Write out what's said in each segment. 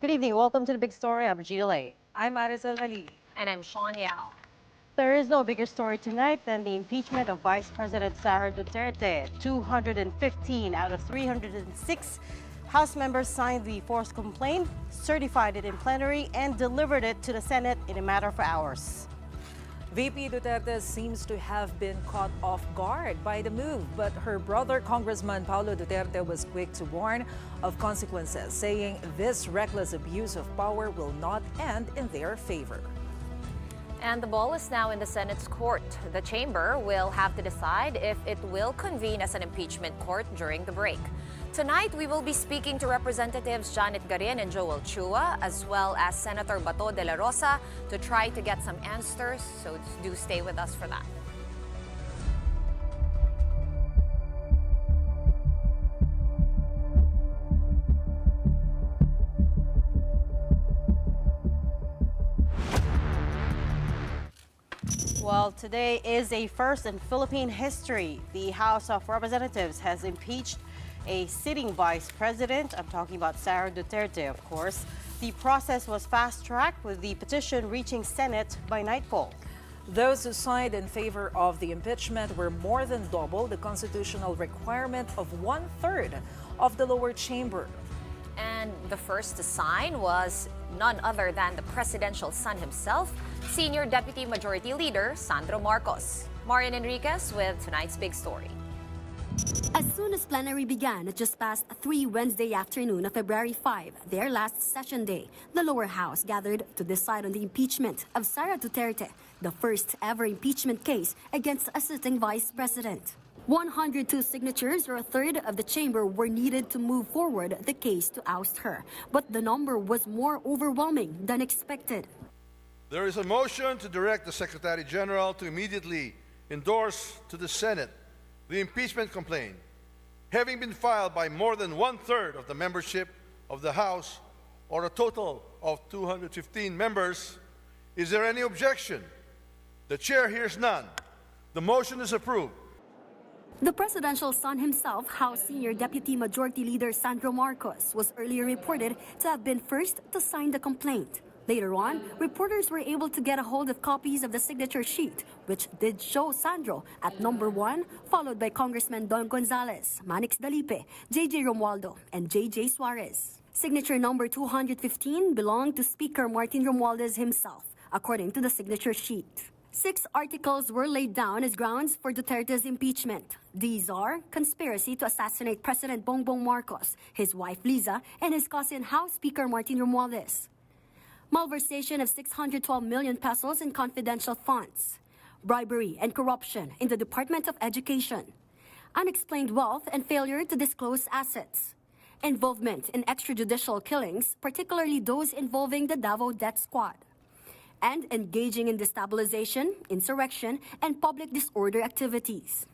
Good evening. Welcome to the big story. I'm Regina. I'm Maricel Halili. And I'm Shawn. There is no bigger story tonight than the impeachment of Vice President Sara Duterte. 215 out of 306 House members signed the forced complaint, certified it in plenary, and delivered it to the Senate in a matter of hours. VP Duterte seems to have been caught off guard by the move, but her brother, Congressman Paulo Duterte, was quick to warn of consequences, saying this reckless abuse of power will not end in their favor. And the ball is now in the Senate's court. The chamber will have to decide if it will convene as an impeachment court during the break. Tonight, we will be speaking to Representatives Garin and Chua, as well as Senator Bato de la Rosa, to try to get some answers, so do stay with us for that. Well, today is a first in Philippine history. The House of Representatives has impeached a sitting vice president. I'm talking about Sara Duterte, of course. The process was fast-tracked with the petition reaching Senate by nightfall. Those who signed in favor of the impeachment were more than double the constitutional requirement of 1/3 of the lower chamber. And the first to sign was none other than the presidential son himself, Senior Deputy Majority Leader Sandro Marcos. Marian Enriquez with tonight's big story. As soon as plenary began at just past 3 Wednesday afternoon of February 5, their last session day, the lower house gathered to decide on the impeachment of Sara Duterte, the first ever impeachment case against a sitting vice president. 102 signatures, or a third of the chamber, were needed to move forward the case to oust her. But the number was more overwhelming than expected. There is a motion to direct the Secretary General to immediately endorse to the Senate the impeachment complaint, having been filed by more than 1/3 of the membership of the House, or a total of 215 members. Is there any objection? The chair hears none. The motion is approved. The presidential son himself, House Senior Deputy Majority Leader Sandro Marcos, was earlier reported to have been first to sign the complaint. Later on, reporters were able to get a hold of copies of the signature sheet, which did show Sandro at number 1, followed by Congressman Don Gonzales, Manix Dalipe, JJ Romualdo, and JJ Suarez. Signature number 215 belonged to Speaker Martin Romualdez himself, according to the signature sheet. 6 articles were laid down as grounds for Duterte's impeachment. These are conspiracy to assassinate President Bongbong Marcos, his wife Liza, and his cousin House Speaker Martin Romualdez. Malversation of 612 million pesos in confidential funds, bribery and corruption in the Department of Education, unexplained wealth and failure to disclose assets, involvement in extrajudicial killings, particularly those involving the Davao Death Squad, and engaging in destabilization, insurrection, and public disorder activities.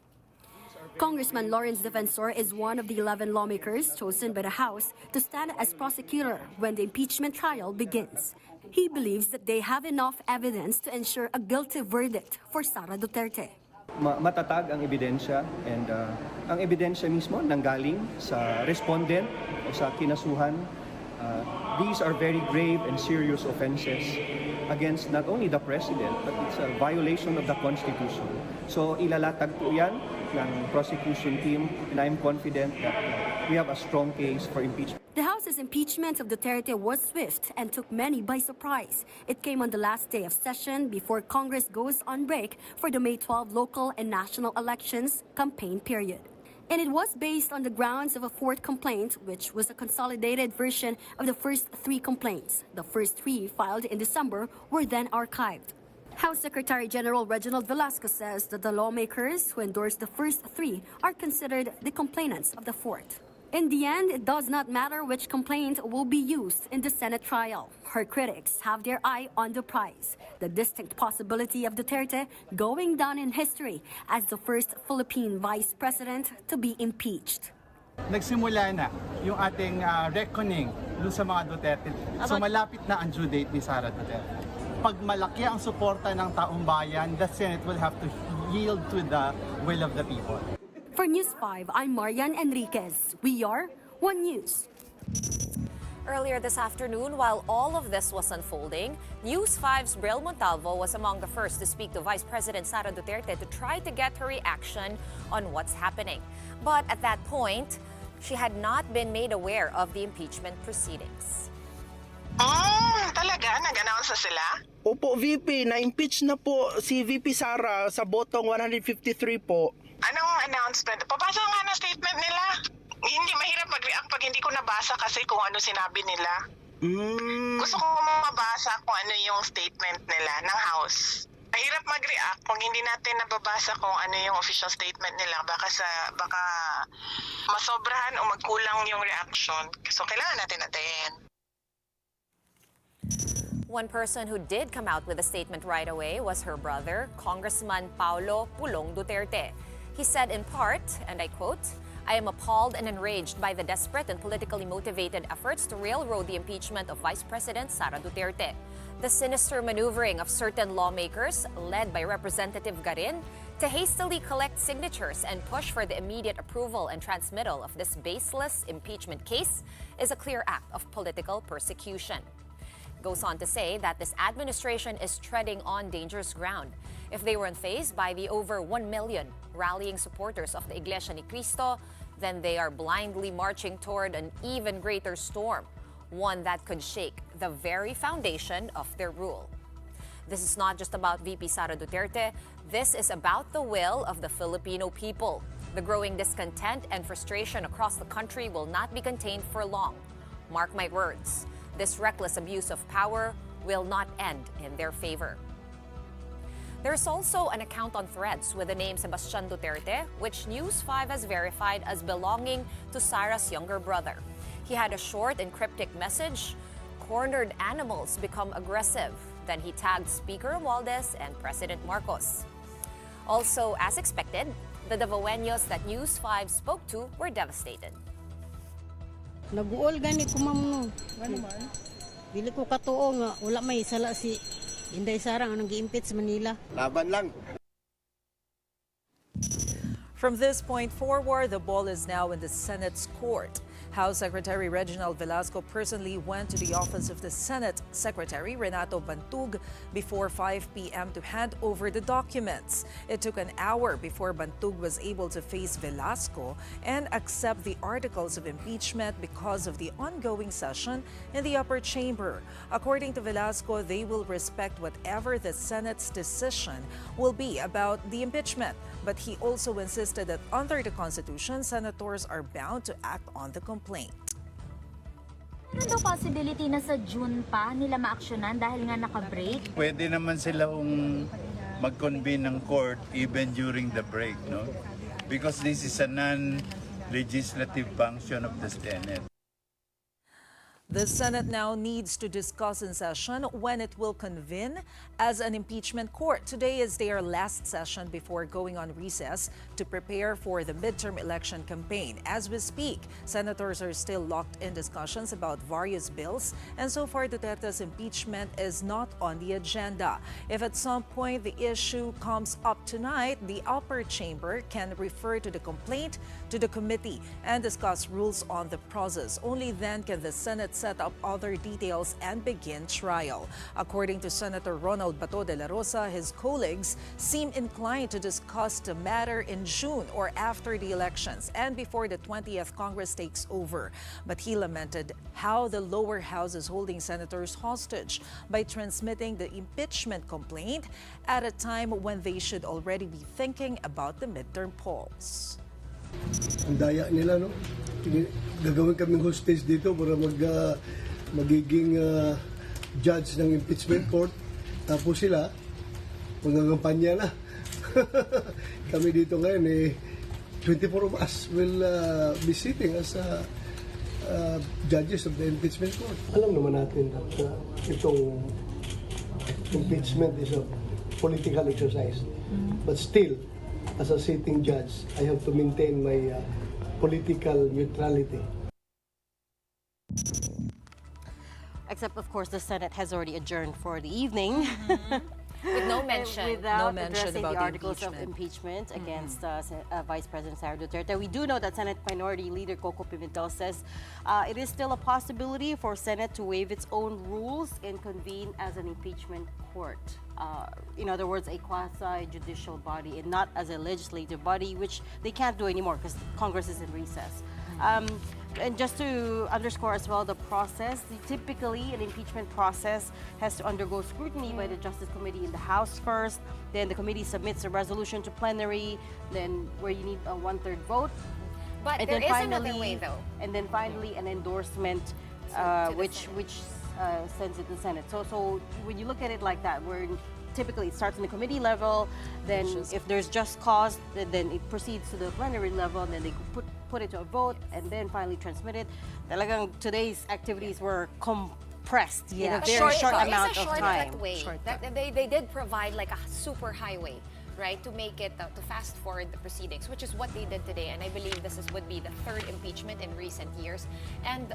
Congressman Lawrence Defensor is one of the 11 lawmakers chosen by the House to stand as prosecutor when the impeachment trial begins. He believes that they have enough evidence to ensure a guilty verdict for Sara Duterte. Matatag ang ebidensya, and ang ebidensya mismo nanggaling sa respondent o sa kinasuhan. These are very grave and serious offenses. against not only the President, but it's a violation of the Constitution. So ilalatag po yan ng prosecution team, and I'm confident that we have a strong case for impeachment. The House's impeachment of Duterte was swift and took many by surprise. It came on the last day of session before Congress goes on break for the May 12 local and national elections campaign period. And it was based on the grounds of a fourth complaint, which was a consolidated version of the first three complaints. The first three, filed in December, were then archived. House Secretary General Reginald Velasco says that the lawmakers who endorsed the first three are considered the complainants of the fourth. In the end, it does not matter which complaint will be used in the Senate trial. Her critics have their eye on the prize, the distinct possibility of Duterte going down in history as the first Philippine vice president to be impeached. Nagsimula na yung ating reckoning dun sa mga Duterte. So malapit na ang due date ni Sara Duterte. Pag malaki ang suporta ng taong bayan, the Senate will have to yield to the will of the people. For News 5, I'm Marian Enriquez. We are One News. Earlier this afternoon, while all of this was unfolding, News 5's Bril Montalvo was among the first to speak to Vice President Sara Duterte to try to get her reaction on what's happening. But at that point, she had not been made aware of the impeachment proceedings. Talaga? Nag-announce na sila? Opo, VP. Na-impeach na po si VP Sara sa botong 153 po. Anong announcement? Pabasa nga ng statement nila. Hindi mahirap mag-react pag hindi ko nabasa kasi kung ano sinabi nila. Gusto ko mabasa kung ano yung statement nila ng House. Mahirap mag-react kung hindi natin nababasa kung ano yung official statement nila. Baka masobrahan o magkulang yung reaction. So kailangan natin antayin. One person who did come out with a statement right away was her brother, Congressman Paulo Pulong Duterte. He said in part, and I quote, "I am appalled and enraged by the desperate and politically motivated efforts to railroad the impeachment of Vice President Sara Duterte. The sinister maneuvering of certain lawmakers, led by Representative Garin, to hastily collect signatures and push for the immediate approval and transmittal of this baseless impeachment case is a clear act of political persecution." Goes on to say that this administration is treading on dangerous ground. If they weren't fazed by the over 1 million rallying supporters of the Iglesia ni Cristo, then they are blindly marching toward an even greater storm, one that could shake the very foundation of their rule. This is not just about VP Sara Duterte. This is about the will of the Filipino people. The growing discontent and frustration across the country will not be contained for long. Mark my words. This reckless abuse of power will not end in their favor. There's also an account on Threads with the name Sebastian Duterte, which News 5 has verified as belonging to Sara's younger brother. He had a short and cryptic message: "Cornered animals become aggressive." Then he tagged Speaker Romualdez and President Marcos. Also, as expected, the Davaoenos that News 5 spoke to were devastated. Naguol gani ko ma'am no. Ano man? Dili ko katuo nga wala may sala si Inday Sara nga nag-impeach sa Manila. Laban lang. From this point forward, the ball is now in the Senate's court. House Secretary Reginald Velasco personally went to the office of the Senate Secretary Renato Bantug before 5 p.m. to hand over the documents. It took an hour before Bantug was able to face Velasco and accept the articles of impeachment because of the ongoing session in the upper chamber. According to Velasco, they will respect whatever the Senate's decision will be about the impeachment. But he also insisted that under the Constitution, senators are bound to act on the complaint. Ano daw possibility na sa June pa nila maaksyonan dahil nga naka-break? Pwede naman sila mag-convene ng court even during the break, no? Because this is a non-legislative function of the Senate. The Senate now needs to discuss in session when it will convene as an impeachment court. Today is their last session before going on recess to prepare for the midterm election campaign. As we speak, senators are still locked in discussions about various bills, and so far Duterte's impeachment is not on the agenda. If at some point the issue comes up tonight, the upper chamber can refer to the complaint to the committee and discuss rules on the process. Only then can the Senate set up other details and begin trial. According to Senator Ronald Bato de la Rosa, his colleagues seem inclined to discuss the matter in June or after the elections and before the 20th Congress takes over. But he lamented how the lower house is holding senators hostage by transmitting the impeachment complaint at a time when they should already be thinking about the midterm polls. Ang daya nila, no? Gagawin kaming hostage dito para magiging judge ng impeachment court. Tapos sila, mangangampanya na. Kami dito ngayon, 24 of us will be sitting as judges of the impeachment court. Alam naman natin that itong impeachment is a political exercise. But still, as a sitting judge, I have to maintain my political neutrality. Except, of course, the Senate has already adjourned for the evening. With no mention. Without No mention addressing about the the articles of impeachment against Vice President Sara Duterte. We do know that Senate Minority Leader Coco Pimentel says it is still a possibility for Senate to waive its own rules and convene as an impeachment court. In other words, a quasi-judicial body and not as a legislative body, which they can't do anymore because Congress is in recess. And just to underscore as well the process, typically an impeachment process has to undergo scrutiny by the Justice Committee in the House first, then the committee submits a resolution to plenary, then where you need a 1/3 vote. But And there then is finally, another way, though. And then finally an endorsement To the which sends it to the Senate. So when you look at it like that, where typically it starts in the committee level, then if there's just cause, then it proceeds to the plenary level, and then they put it to a vote, and then finally transmit it. Talagang today's activities were compressed in a very short amount of time. They did provide like a super highway, right, to make it, to fast forward the proceedings, which is what they did today. And I believe this would be the third impeachment in recent years. And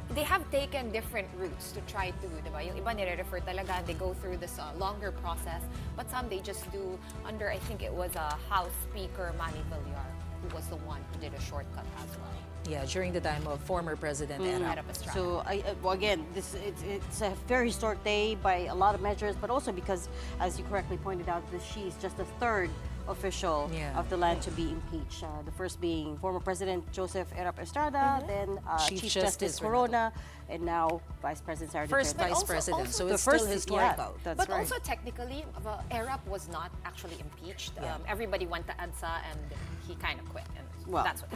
they have taken different routes to try to, diba? Yung iba nire-refer talaga, they go through this longer process, but some they just do under, I think it was House Speaker Manny Villar, who was the one who did a shortcut as well. Yeah, during the time of former President Erap. So again, it's a very historic day by a lot of measures, but also because, as you correctly pointed out, she is just the third official of the land to be impeached. The first being former President Joseph Erap Estrada, then Chief Justice Corona, and now Vice President Sara Duterte. First Vice President, so it's still historical. That's But right. also technically, Erap was not actually impeached. Everybody went to EDSA and he kind of quit. And that's what.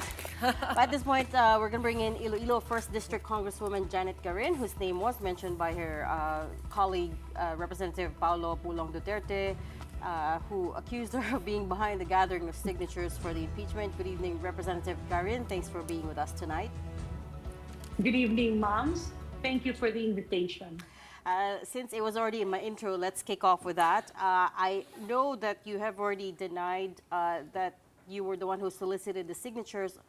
At this point, we're going to bring in Iloilo 1st District Congresswoman Janet Garin, whose name was mentioned by her colleague, Representative Paulo Pulong Duterte, who accused her of being behind the gathering of signatures for the impeachment. Good evening, Representative Garin. Thanks for being with us tonight. Good evening, moms. Thank you for the invitation. Since it was already in my intro, let's kick off with that. I know that you have already denied that you were the one who solicited the signatures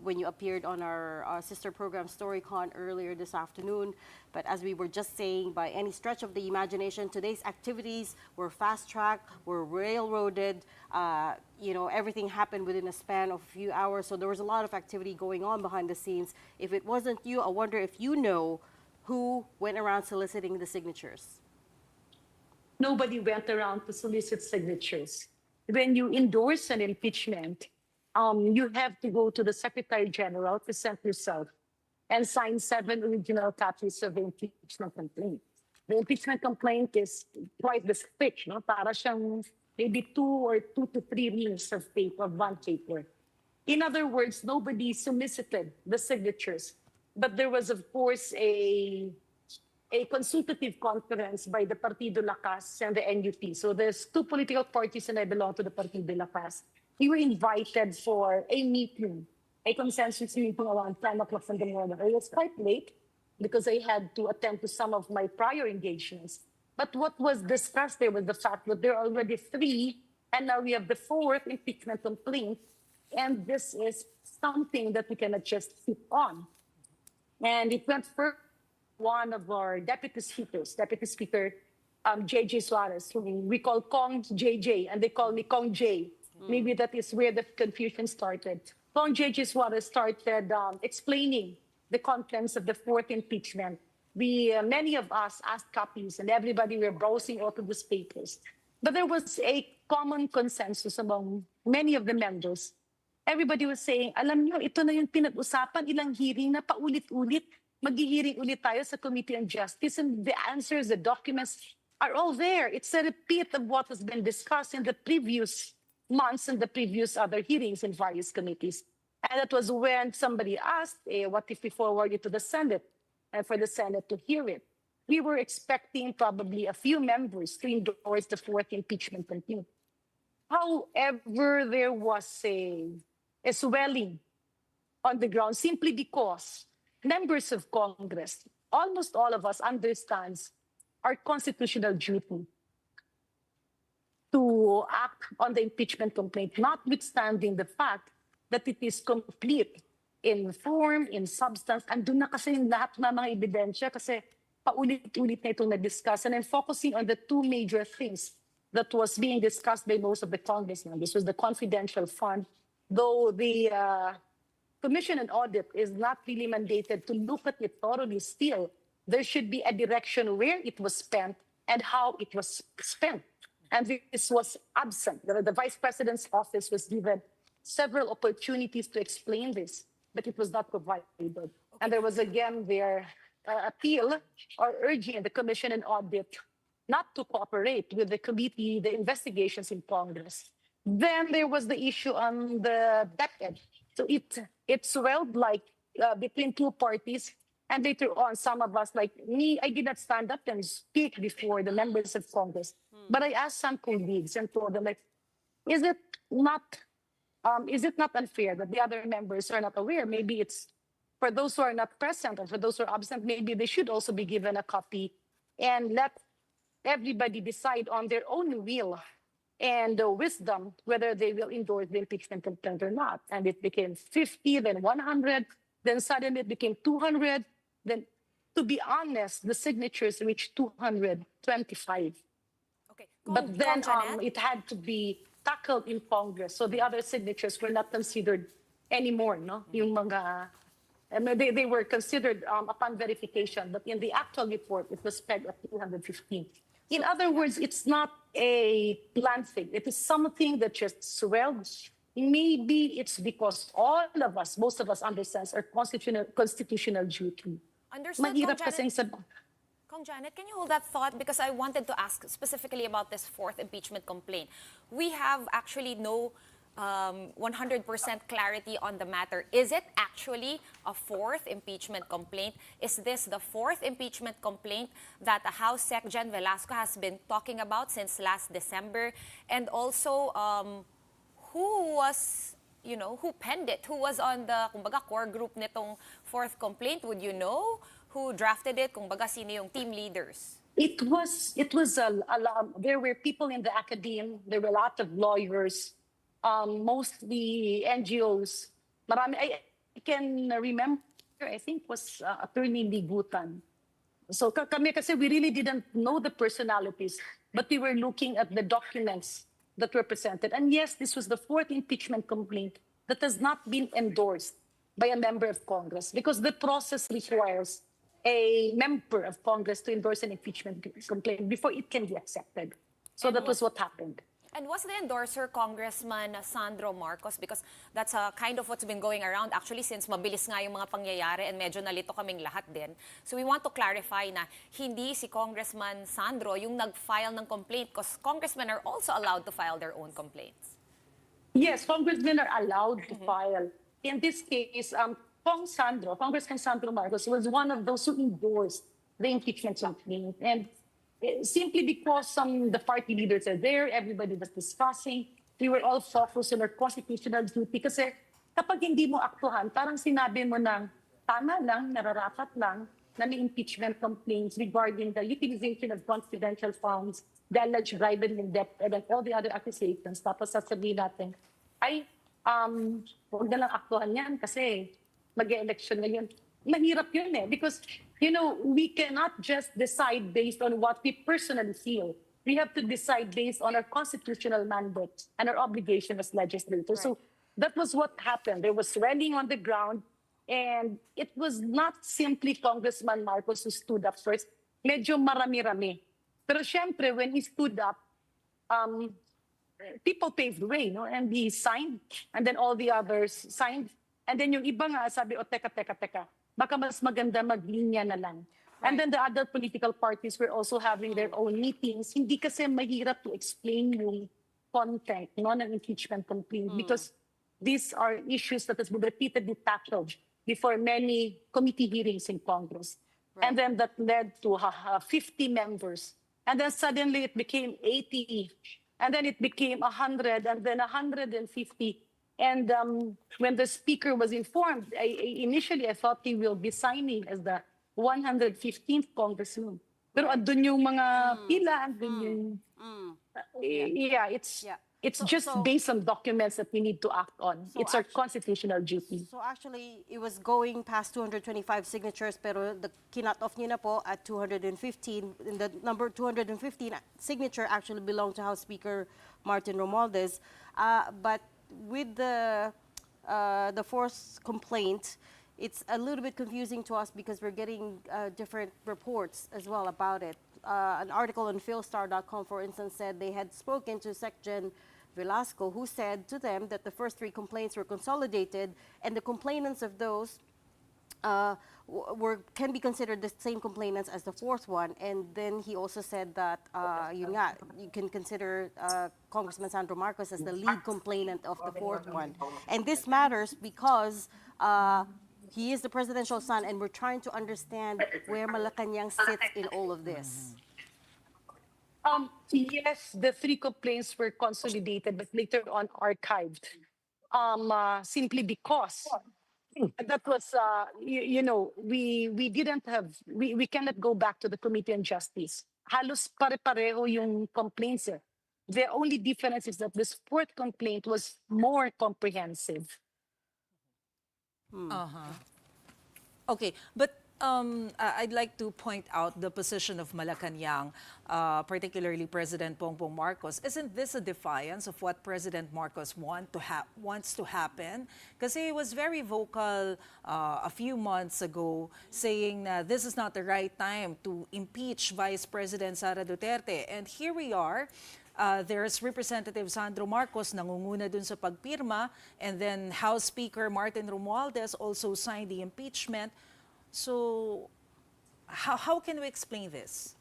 when you appeared on our sister program StoryCon earlier this afternoon. But as we were just saying, by any stretch of the imagination, today's activities were fast-tracked, were railroaded. Everything happened within a span of a few hours. So there was a lot of activity going on behind the scenes. If it wasn't you, I wonder if you know who went around soliciting the signatures. Nobody went around to solicit signatures. When you endorse an impeachment, you have to go to the Secretary General, present yourself, and sign 7 original copies of the impeachment complaint. The impeachment complaint is quite the thick, no? Para siyang maybe 2 to 3 reams of paper, one paper. In other words, nobody solicited the signatures, but there was, of course, a consultative conference by the Partido Lakas and the NUP. So there's 2 political parties and I belong to the Partido Lakas. We were invited for a meeting, a consensus meeting around 10 o'clock in the morning. It was quite late because I had to attend to some of my prior engagements. But what was discussed there was the fact that there are already 3 and now we have the 4th impeachment complaint. And this is something that we cannot just sit on. And it went first. One of our Deputy Speaker, JJ Suarez, who we call Kong JJ, and they call me Kong J. Maybe that is where the confusion started. Kong JJ Suarez started explaining the contents of the fourth impeachment, many of us asked copies and everybody were browsing all of these papers. But there was a common consensus among many of the members. Everybody was saying, alam nyo, ito na yung pinag-usapan, ilang hearing na paulit-ulit. Mag-hearing ulit tayo sa Committee on Justice, and the answers, the documents are all there. It's a repeat of what has been discussed in the previous months and the previous other hearings in various committees. And that was when somebody asked, what if we forward it to the Senate and for the Senate to hear it? We were expecting probably a few members to endorse the fourth impeachment complaint. However, there was a swelling on the ground simply because members of Congress, almost all of us, understands our constitutional duty to act on the impeachment complaint, notwithstanding the fact that it is complete in form, in substance, and doon na kasi yung lahat ng mga ebidensya kasi paulit-ulit na itong na-discuss. And I'm focusing on the two major things that was being discussed by most of the congressmen. This was the confidential fund, though the Commission on Audit is not really mandated to look at it thoroughly still. There should be a direction where it was spent and how it was spent. And this was absent. The Vice President's office was given several opportunities to explain this, but it was not provided. Okay. And there was again their appeal or urging the Commission on Audit not to cooperate with the committee, the investigations in Congress. Then there was the issue on the DepEd. So it swelled like between two parties. And later on, some of us, like me, I did not stand up and speak before the members of Congress. But I asked some colleagues and told them, like, is it not unfair that the other members are not aware? Maybe it's for those who are not present and for those who are absent, maybe they should also be given a copy and let everybody decide on their own will and wisdom whether they will endorse the impeachment complaint or not. And it became 50, then 100, then suddenly it became 200. Then, to be honest, the signatures reached 225. Okay. But then it had to be tackled in Congress. So the other signatures were not considered anymore, no? Yung mga, they were considered upon verification, but in the actual report, it was pegged at 215. In other words, it's not a planned thing. It is something that just swelled. Maybe it's because all of us, most of us understands our constitutional duty. Understood, Kong Janet, can you hold that thought? Because I wanted to ask specifically about this fourth impeachment complaint. We have actually no 100% clarity on the matter. Is it actually a fourth impeachment complaint? Is this the fourth impeachment complaint that House Sec Gen Velasco has been talking about since last December? And also, who was, who penned it? Who was on the, kumbaga, core group nitong fourth complaint? Would you know who drafted it? Kumbaga, sino yung team leaders? It was a lot. There were people in the academe. There were a lot of lawyers, mostly NGOs. Marami, I can remember, I think was Attorney Ligutan. So kami kasi we really didn't know the personalities, but we were looking at the documents that were presented. And yes, this was the fourth impeachment complaint that has not been endorsed by a member of Congress because the process requires a member of Congress to endorse an impeachment complaint before it can be accepted. So and that was what happened. And was the endorser Congressman Sandro Marcos? Because that's kind of what's been going around actually since mabilis nga yung mga pangyayari and medyo nalito kaming lahat din. So we want to clarify na hindi si Congressman Sandro yung nag-file ng complaint because congressmen are also allowed to file their own complaints. Yes, congressmen are allowed to file. In this case, Congressman Sandro Marcos was one of those who endorsed the impeachment complaint. And simply because the party leaders are there, everybody was discussing, we were all focused on our constitutional duty. Kasi kapag hindi mo aktuhan, parang sinabi mo ng tama lang, nararapat lang, na may impeachment complaints regarding the utilization of confidential funds, the alleged bribery and debt, and all the other accusations. Tapos sasabihin natin, ay, huwag na lang aktuhan yan kasi mag-election ngayon. Mahirap yun because, we cannot just decide based on what we personally feel. We have to decide based on our constitutional mandate and our obligation as legislators. Right. So that was what happened. There was swelling on the ground And it was not simply Congressman Marcos who stood up first. Medyo marami-rami. Pero syempre, when he stood up, people paved the way, no? And he signed, and then all the others signed. And then yung iba nga sabi, o teka, baka mas maganda maglinya na lang. And then the other political parties were also having their own meetings. Hindi kasi mahirap to explain yung content, no, ng impeachment complaint because these are issues that has been repeatedly tackled before many committee hearings in Congress. And then that led to 50 members. And then suddenly it became 80. And then it became 100 and then 150. And when the speaker was informed, initially I thought he will be signing as the 115th congressman. Pero andun yung mga pila, andun yung... It's just based on documents that we need to act on. It's our constitutional duty. So actually, it was going past 225 signatures, pero the kinat-off niyo na po at 215. And the number 215 signature actually belonged to House Speaker Martin Romualdez. But with the fourth complaint, it's a little bit confusing to us because we're getting different reports as well about it. An article on philstar.com, for instance, said they had spoken to Secgen Velasco, who said to them that the first three complaints were consolidated, and the complainants of those can be considered the same complainants as the fourth one. And then he also said that you can consider Congressman Sandro Marcos as the lead complainant of the fourth one. And this matters because he is the presidential son, and we're trying to understand where Malacanang sits in all of this. Yes, the three complaints were consolidated, but later on archived. Simply because that was, we didn't have, we cannot go back to the Committee on Justice. Halos pare-pareho yung complaints. The only difference is that this fourth complaint was more comprehensive. Okay, but I'd like to point out the position of Malacanang, particularly President Bongbong Marcos. Isn't this a defiance of what President Marcos wants to happen? Because he was very vocal a few months ago saying that this is not the right time to impeach Vice President Sara Duterte. And here we are. There's Representative Sandro Marcos nangunguna dun sa pagpirma, and then House Speaker Martin Romualdez also signed the impeachment. So how can we explain this?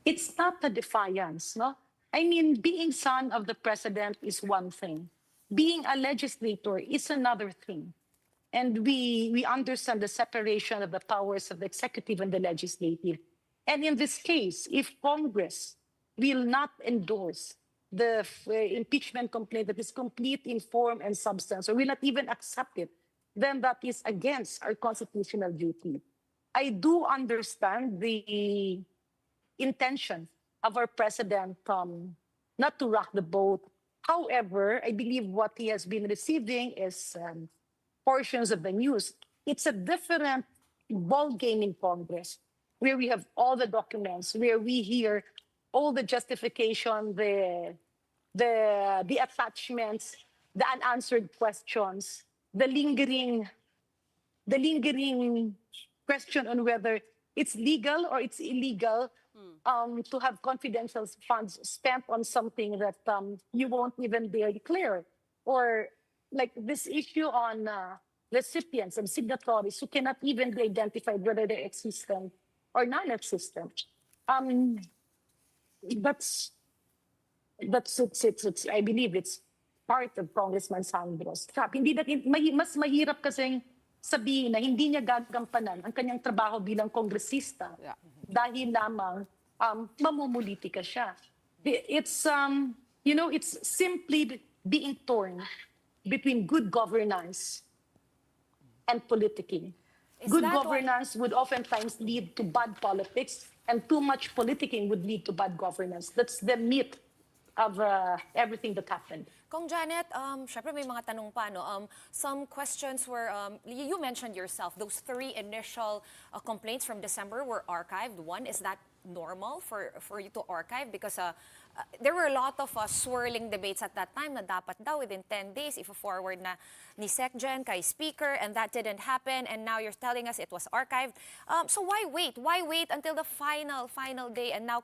It's not a defiance, no? I mean, being son of the president is one thing. Being a legislator is another thing. And we understand the separation of the powers of the executive and the legislative. And in this case, if Congress will not endorse the impeachment complaint that is complete in form and substance, or will not even accept it, then that is against our constitutional duty. I do understand the intention of our president not to rock the boat. However, I believe what he has been receiving is portions of the news. It's a different ball game in Congress, where we have all the documents, where we hear all the justification, the attachments, the unanswered questions, the lingering question on whether it's legal or it's illegal to have confidential funds spent on something that you won't even dare declare. Or like this issue on recipients and signatories who cannot even be identified whether they're existent or non-existent. That's I believe it's part of Congressman Sandro's trap. Mas mahirap kasing sabihin na hindi niya gagampanan ang kanyang trabaho bilang kongresista dahil lamang mamumulitika siya. It's it's simply being torn between good governance and politicking. Good governance would oftentimes lead to bad politics, and too much politicking would lead to bad governance. That's the myth of everything that happened. Kong Janet, syempre may mga tanong pa, no? Some questions were, you mentioned yourself, those three initial complaints from December were archived. One, is that normal for you to archive? Because there were a lot of swirling debates at that time na dapat daw within 10 days forward na ni SecGen kay Speaker, and that didn't happen, and now you're telling us it was archived. So why wait? Why wait until the final day? And now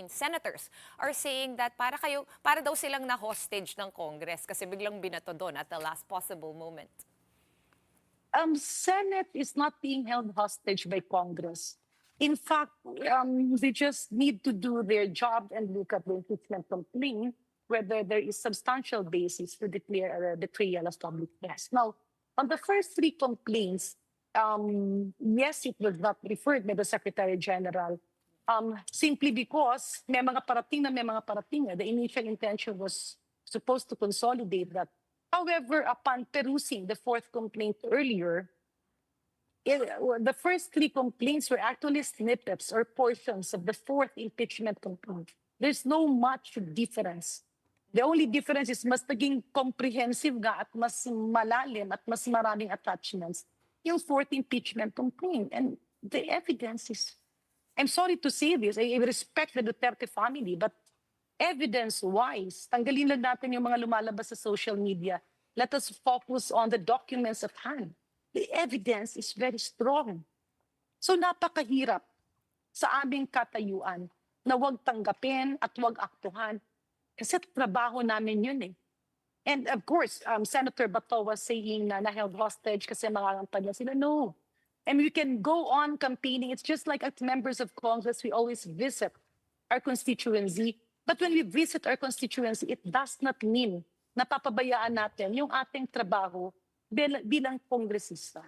senators are saying that para daw silang na hostage ng Congress kasi biglang binato doon at the last possible moment. Senate is not being held hostage by Congress. In fact, they just need to do their job and look at the impeachment complaint, whether there is substantial basis to declare a betrayal of public trust. Now, on the first three complaints, yes, it was not referred by the Secretary General, simply because may mga parating na. The initial intention was supposed to consolidate that. However, upon perusing the fourth complaint earlier, the first three complaints were actually snippets or portions of the fourth impeachment complaint. There's no much difference. The only difference is mas naging comprehensive at mas malalim at mas maraming attachments yung fourth impeachment complaint. And the evidence is, I'm sorry to say this, I respect the Duterte family, but evidence-wise, tanggalin lang natin yung mga lumalabas sa social media. Let us focus on the documents at hand. The evidence is very strong. So napakahirap sa aming katayuan na huwag tanggapin at huwag aktuhan. Kasi trabaho namin yun eh. And of course, Senator Bato was saying na held hostage kasi makakampanya sila. No. And we can go on campaigning. It's just like as members of Congress, we always visit our constituency. But when we visit our constituency, it does not mean na papabayaan natin yung ating trabaho bilang kongresista.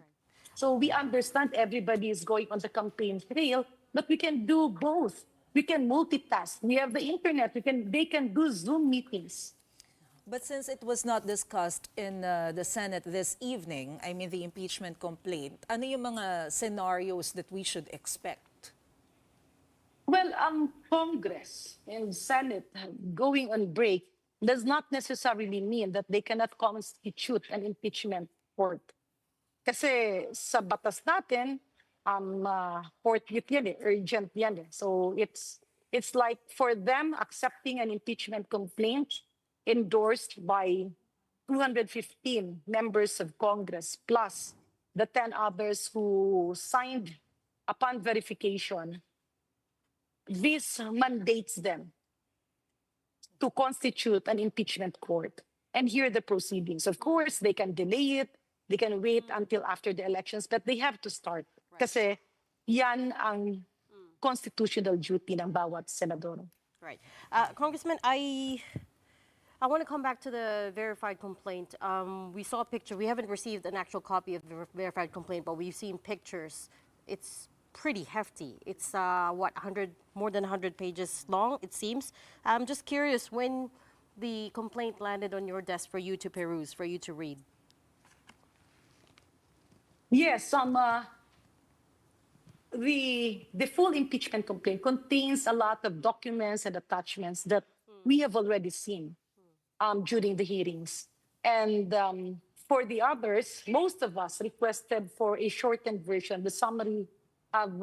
So we understand everybody is going on the campaign trail, but we can do both. We can multitask. We have the internet. They can do Zoom meetings. But since it was not discussed in the Senate this evening, the impeachment complaint, ano yung mga scenarios that we should expect? Well, Congress and Senate going on break does not necessarily mean that they cannot constitute an impeachment court. Kasi sa batas natin, forthwith yan urgent yan So it's like for them accepting an impeachment complaint endorsed by 215 members of Congress plus the 10 others who signed upon verification. This mandates them to constitute an impeachment court and hear the proceedings. Of course, they can delay it, they can wait until after the elections, but they have to start. Kasi yan ang constitutional duty ng bawat senador. Right. Congressman, I want to come back to the verified complaint. We saw a picture. We haven't received an actual copy of the verified complaint, but we've seen pictures. It's pretty hefty. It's more than 100 pages long, it seems. I'm just curious when the complaint landed on your desk for you to peruse, for you to read. Yes, the full impeachment complaint contains a lot of documents and attachments that we have already seen during the hearings. And for the others, most of us requested for a shortened version, the summary of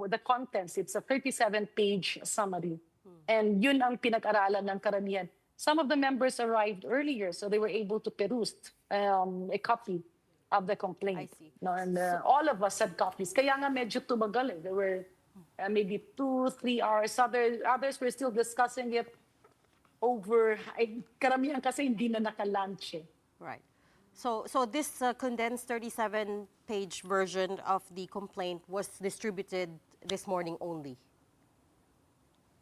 the contents. It's a 37-page summary. And yun ang pinag-aralan ng karamihan. Some of the members arrived earlier, so they were able to peruse a copy of the complaint. I see. No, and all of us had copies. Kaya nga medyo tumagal. There were maybe 2-3 hours. Others were still discussing it over, karamihan kasi hindi na naka-lunch eh. Right. So this condensed 37-page version of the complaint was distributed this morning only?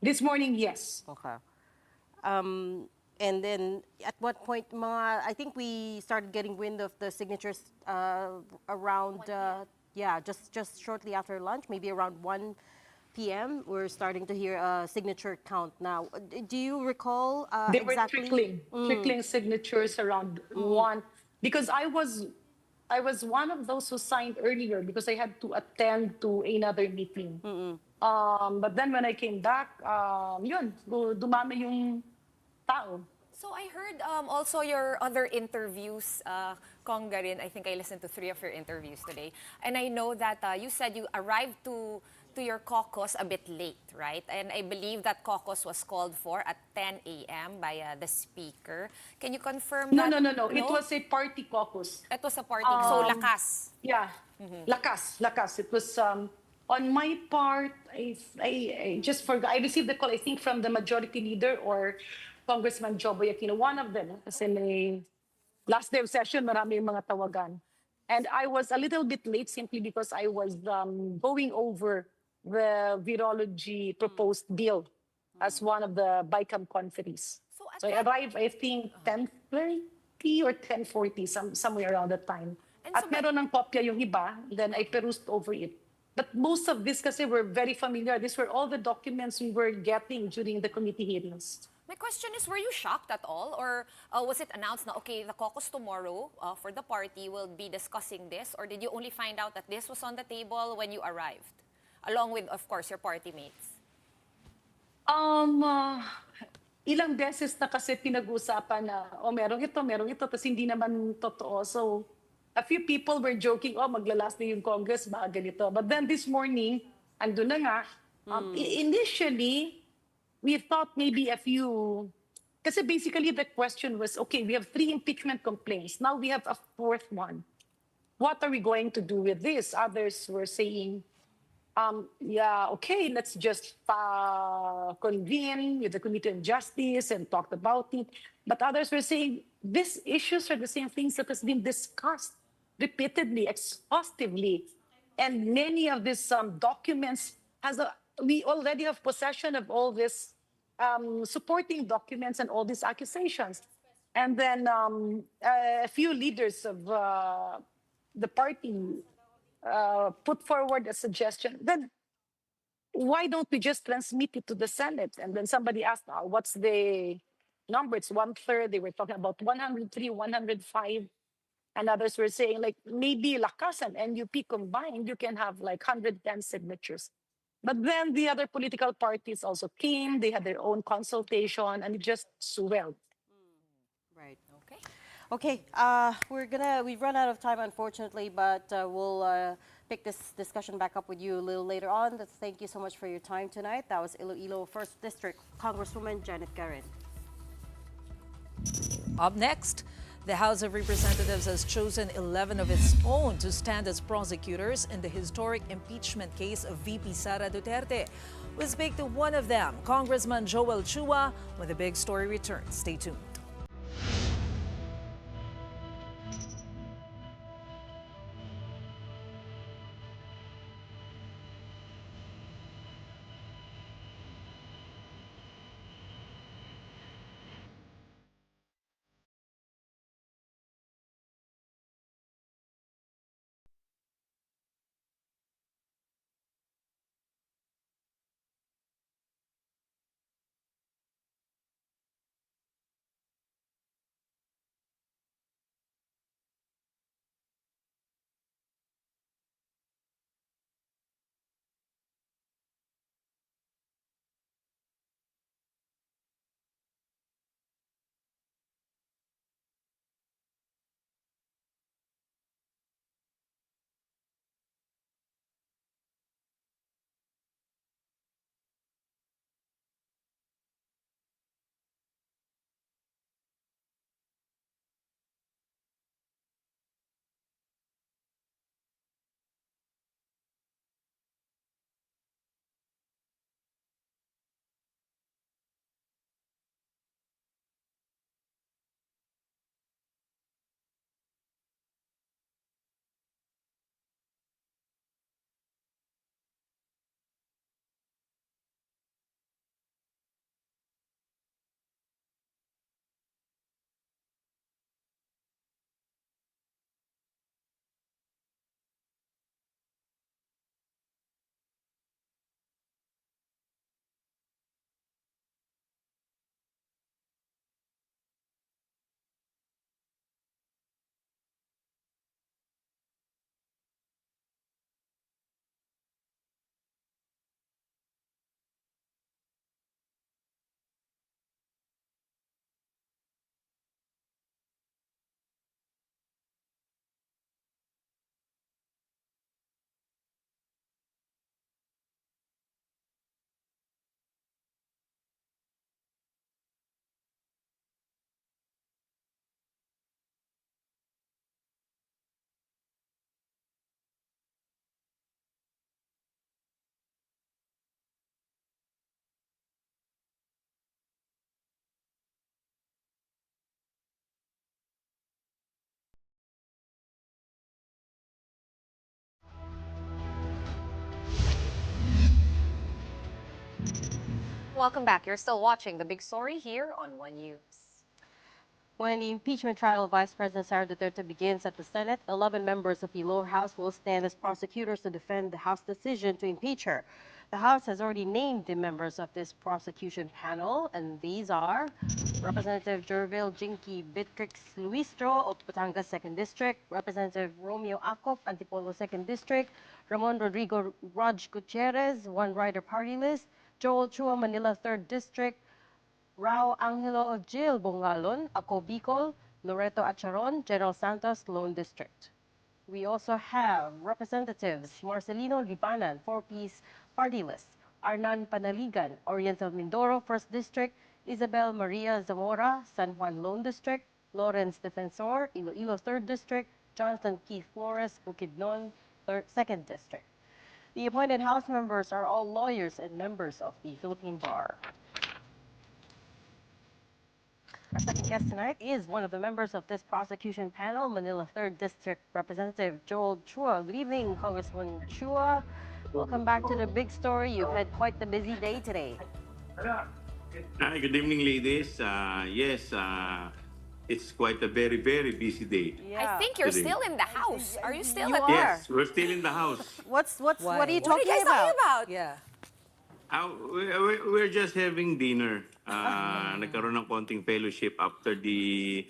This morning, yes. Okay. And then at what point, I think we started getting wind of the signatures around, just shortly after lunch, maybe around 1 p.m. We're starting to hear a signature count now. Do you recall They exactly? were trickling signatures around 1. Because I was one of those who signed earlier because I had to attend to another meeting. But then when I came back, dumami yung tao. So I heard also your other interviews, Kong Garin. I think I listened to 3 of your interviews today. And I know that you said you arrived to to your caucus a bit late, right? And I believe that caucus was called for at 10 a.m. by the speaker. Can you confirm No, that? no, no, no. It was a party caucus. It was a party. So, lakas. Yeah, lakas. It was on my part. I just forgot. I received the call. I think from the majority leader or Congressman Jobo Aquino, one of them. Kasi may last day of session, marami yung mga tawagan. And I was a little bit late simply because I was going over the virology proposed bill as one of the BICAM conferees. So I arrived, I think, 10:30 or 10:40, somewhere around that time. At meron ng kopya yung iba, then I perused over it. But most of this kasi were very familiar. These were all the documents we were getting during the committee hearings. My question is, were you shocked at all? Or was it announced na, okay, the caucus tomorrow for the party will be discussing this? Or did you only find out that this was on the table when you arrived? Along with, of course, your party mates. Ilang beses na kasi pinag-usapan na, merong ito, tapos hindi naman totoo. So, a few people were joking, maglalast na yung Congress, baka ganito. But then this morning, andun na nga, initially, we thought maybe a few, kasi basically the question was, okay, we have 3 impeachment complaints. Now we have a 4th one. What are we going to do with this? Others were saying, yeah, okay, let's just convene with the Committee on Justice and talk about it. But others were saying, these issues are the same things that has been discussed repeatedly, exhaustively. And many of these documents, we already have possession of all these supporting documents and all these accusations. And then a few leaders of the party put forward a suggestion, then why don't we just transmit it to the Senate? And then somebody asked, what's the number? It's 1/3. They were talking about 103, 105. And others were saying, like, maybe Lakas and NUP combined, you can have like 110 signatures. But then the other political parties also came, they had their own consultation, and it just swelled. Right. Okay. Okay. We've run out of time, unfortunately, but we'll pick this discussion back up with you a little later on. Thank you so much for your time tonight. That was Iloilo 1st District Congresswoman Janet Garin. Up next, the House of Representatives has chosen 11 of its own to stand as prosecutors in the historic impeachment case of VP Sara Duterte. We'll speak to one of them, Congressman Chua, when the big story returns. Stay tuned. Welcome back. You're still watching The Big Story here on One News. When the impeachment trial of Vice President Sara Duterte begins at the Senate, 11 members of the lower house will stand as prosecutors to defend the House decision to impeach her. The House has already named the members of this prosecution panel, and these are Representative Jervil Jinky Bitrix Luistro of Batangas 2nd District, Representative Romeo Acop, Antipolo 2nd District, Ramon Rodrigo Raj Gutierrez, One Rider Party List, Joel Chua, Manila 3rd District, Rao Angelo of Jill Bongalon, Ako Bicol, Loreto Acharon, General Santos, Lone District. We also have Representatives Marcelino Libanan, 4-piece party list, Arnan Panaligan, Oriental Mindoro, 1st District, Isabel Maria Zamora, San Juan Lone District, Lawrence Defensor, Iloilo 3rd District, Jonathan Keith Flores, Bukidnon, 2nd District. The appointed House members are all lawyers and members of the Philippine Bar. Our second guest tonight is one of the members of this prosecution panel, Manila 3rd District Representative Joel Chua. Good evening, Congressman Chua. Welcome back to The Big Story. You've had quite the busy day today. Hi, good evening, ladies. Yes, it's quite a very, very busy day. I think you're still in the house. Are you still You at are. Yes, we're still in the house. What are you What are you talking guys about? talking about? Yeah. We're just having dinner. Nagkaroon ng konting fellowship after the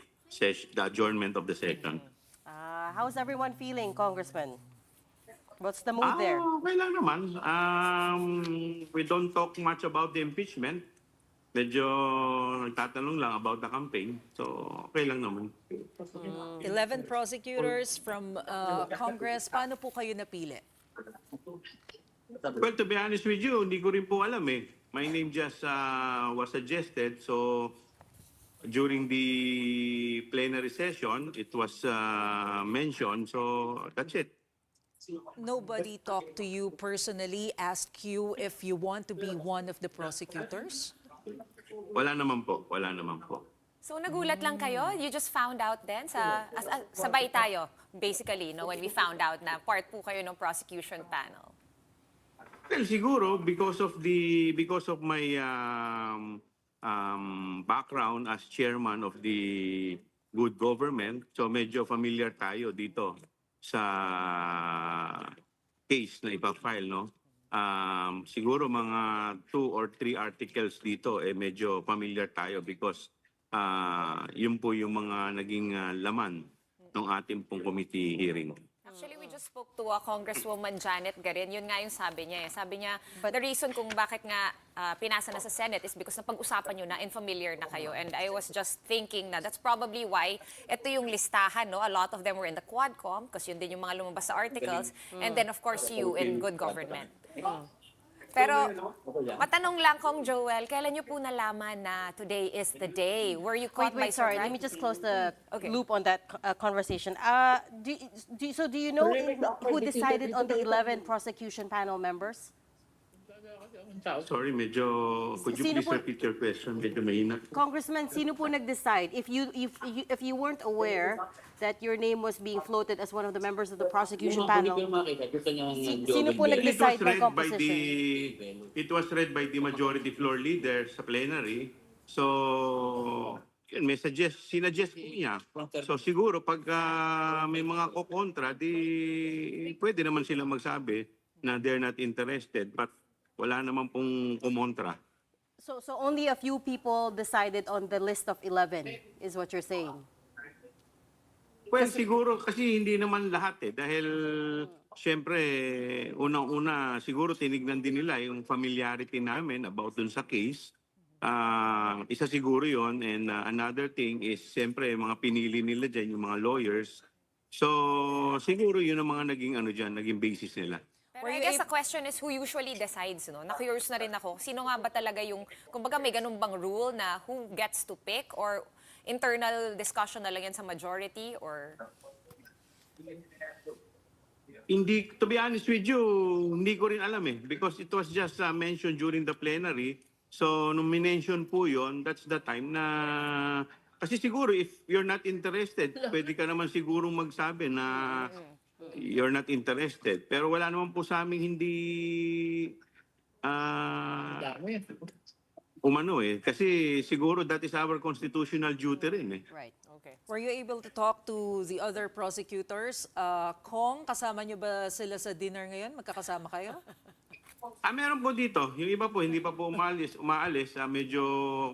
adjournment of the session. How's everyone feeling, Congressman? What's the mood there? Okay lang naman. We don't talk much about the impeachment. Medyo nagtatanong lang about the campaign. So, okay lang naman. 11 prosecutors from Congress. Paano po kayo napili? Well, to be honest with you, hindi ko rin po alam eh. My name just was suggested. So, during the plenary session, it was mentioned. So, that's it. Nobody talked to you personally, asked you if you want to be one of the prosecutors? Wala naman po. Wala naman po. So nagulat lang kayo? You just found out then? Sabay tayo, basically, no, when we found out na part po kayo ng prosecution panel. Well, siguro because of my background as chairman of the good government, so medyo familiar tayo dito sa case na ipa-file, no? Siguro mga 2 or 3 articles dito medyo familiar tayo because yun po yung mga naging laman ng ating pong committee hearing. Actually, we just spoke to Congresswoman Janet Garin. Yun nga yung sabi niya. Sabi niya, the reason kung bakit nga pinasa na sa Senate is because napag-usapan nyo na and familiar na kayo. And I was just thinking na that's probably why ito yung listahan, no? A lot of them were in the Quadcom because yun din yung mga lumabas sa articles. And then, of course, you in good government. Pero, matanong lang kong Joel, kailan nyo po nalaman na today is the day? Were you caught by Sorry, surprise? let me just close the loop on that conversation. Do you know who decided on the 11 prosecution panel members? Sorry, medyo, could you please repeat your question? Medyo mahina. Congressman, sino po nag-decide? If you weren't aware that your name was being floated as one of the members of the prosecution panel, sino po nag-decide by composition? It was read by the majority floor leader sa plenary. So, yun, sinuggest niya. So, siguro pag may mga kokontra, pwede naman sila magsabi na they're not interested. But wala naman pong kumontra. So only a few people decided on the list of 11, is what you're saying? Well, siguro kasi hindi naman lahat eh. Dahil, syempre, unang-una, siguro tinignan din nila yung familiarity namin about dun sa case. Isa siguro yon. And another thing is, syempre, mga pinili nila dyan, yung mga lawyers. So, siguro yun ang mga naging basis nila. Pero I guess the question is who usually decides, no? Na-curious na rin ako. Sino nga ba talaga yung, kumbaga may ganun bang rule na who gets to pick or internal discussion na lang yan sa majority or... Hindi, to be honest with you, hindi ko rin alam eh. Because it was just mentioned during the plenary. So, nung minention po yun, that's the time na... Kasi siguro if you're not interested, pwede ka naman sigurong magsabi na... You're not interested. Pero wala naman po sa aming hindi umano eh. Kasi siguro that is our constitutional duty rin eh. Right. Okay. Were you able to talk to the other prosecutors? Kong, kasama nyo ba sila sa dinner ngayon? Magkakasama kayo? Meron po dito. Yung iba po, hindi pa po umaalis. Medyo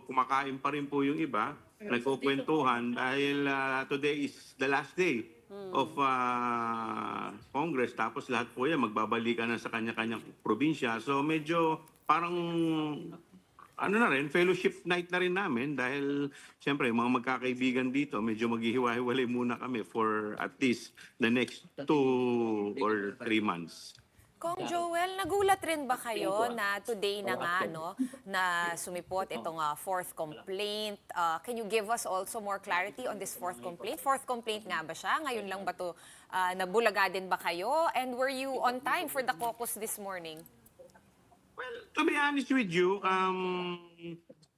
kumakain pa rin po yung iba. Nagkukwentuhan dahil today is the last day of Congress. Tapos lahat po yan magbabalikan na sa kanya-kanyang probinsya. So medyo parang ano na rin, fellowship night na rin namin dahil siyempre mga magkakaibigan dito, medyo maghihiwa-hiwalay muna kami for at least the next 2 or 3 months. Kong Joel, nagulat rin ba kayo na today na nga, no, na sumipot itong fourth complaint? Can you give us also more clarity on this fourth complaint? Fourth complaint nga ba siya? Ngayon lang ba to nabulaga din ba kayo? And were you on time for the caucus this morning? Well, to be honest with you,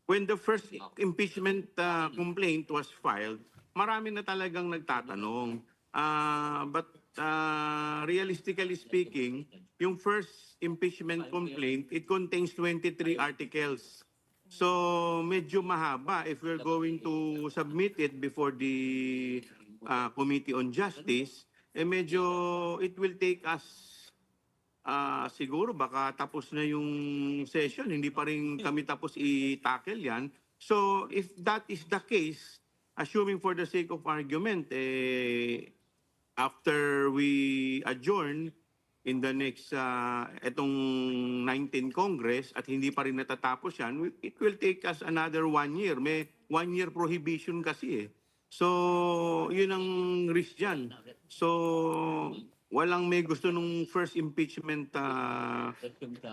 when the first impeachment complaint was filed, marami na talagang nagtatanong. But realistically speaking, yung first impeachment complaint, it contains 23 articles. So medyo mahaba if we're going to submit it before the Committee on Justice, medyo it will take us siguro baka tapos na yung session, hindi pa rin kami tapos i-tackle yan. So if that is the case, assuming for the sake of argument, after we adjourn in the next, etong 19 Congress at hindi pa rin natatapos yan, it will take us another 1 year. May 1 year prohibition kasi eh. So yun ang risk dyan. So walang may gusto nung first impeachment